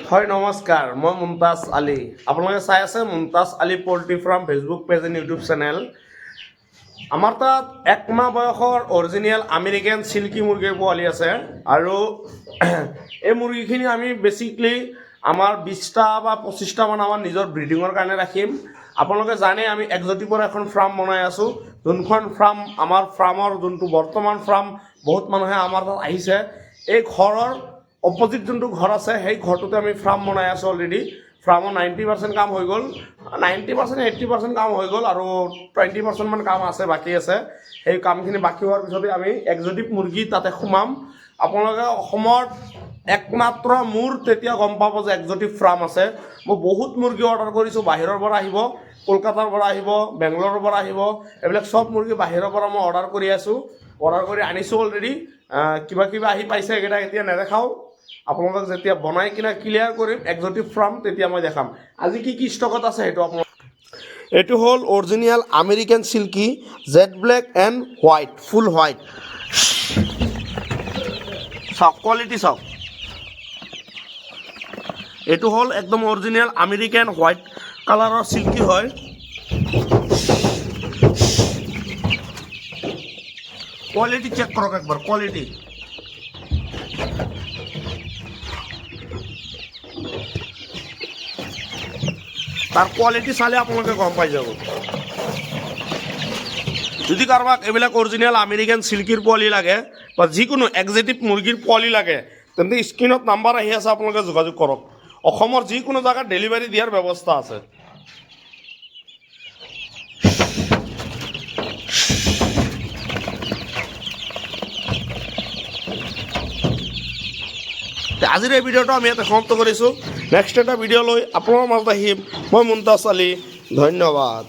হয় নমস্কাৰ, মই মুমতাজ আলী। আপোনালোকে চাই আছে Mumtaz Ali poultry farm Facebook page and YouTube channel. আমাৰ তাত 1 মাহ বয়সৰ অৰিজিনেল আমেৰিকান চিল্কি মুৰ্গীৰ পোৱালি আছে আৰু এই মুৰ্গীখিনি আমি বেছিকলি আমাৰ 20টা বা 25টামান আমাৰ নিজৰ ব্ৰিডিঙৰ কাৰণে ৰাখিম। আপোনালোকে জানে আমি একজটিকৰ এখন ফাৰ্ম বনাই আছোঁ, যোনখন ফাৰ্ম আমাৰ ফাৰ্মৰ যোনটো বৰ্তমান ফাৰ্ম বহুত মানুহে আমাৰ তাত আহিছে। এই ঘৰৰ অপজিট যোনটো ঘৰ আছে সেই ঘৰটোতে আমি ফাৰ্ম বনাই আছোঁ অলৰেডি। ফাৰ্মৰ 90% কাম হৈ গ'ল, 90% 80% কাম হৈ গ'ল আৰু 20% কাম আছে, বাকী আছে। সেই কামখিনি বাকী হোৱাৰ পিছতে আমি একজটিক মুৰ্গী তাতে সোমাম। আপোনালোকে অসমত একমাত্ৰ মোৰ তেতিয়া গম পাব যে একজটিক ফাৰ্ম আছে। মই বহুত মুৰ্গী অৰ্ডাৰ কৰিছোঁ, বাহিৰৰ পৰা আহিব, কলকাতাৰ পৰা আহিব, বেংগলোৰৰ পৰা আহিব, এইবিলাক চব মুৰ্গী বাহিৰৰ পৰা মই অৰ্ডাৰ কৰি আছোঁ, অৰ্ডাৰ কৰি আনিছোঁ অলৰেডি। কিবা আহি পাইছে, এইকেইটা এতিয়া নেদেখাওঁ। আপোনালোকক যেতিয়া বনাই কিনে ক্লিয়াৰ কৰিম একজটিক ফাৰ্ম তেতিয়া মই দেখাম। আজি কি ষ্টকত আছে সেইটো আপোনালোক। এইটো হ'ল original American silky Z black and white, full white. চাওক কোৱালিটি চাওক, এইটো হ'ল একদম অৰিজিনেল আমেৰিকান হোৱাইট কালাৰৰ চিল্কি হয়। কোৱালিটি চেক কৰক একবাৰ, কোৱালিটি তাৰ কোৱালিটি চালে আপোনালোকে গম পাই যাব। যদি কাৰোবাক এইবিলাক অৰিজিনেল আমেৰিকান চিল্কিৰ পোৱালি লাগে বা যিকোনো একজেটিভ মুৰ্গীৰ পোৱালি লাগে তেন্তে স্ক্ৰীণত নাম্বাৰ আহি আছে, আপোনালোকে যোগাযোগ কৰক। অসমৰ যিকোনো জেগাত ডেলিভাৰী দিয়াৰ ব্যৱস্থা আছে। আজিৰ এই ভিডিঅ'টো আমি ইয়াতে সমাপ্ত কৰিছোঁ। নেক্সট এটা ভিডিঅ' লৈ আপোনাৰ মাজত আহিম। মই মুমতাজ আলী, ধন্যবাদ।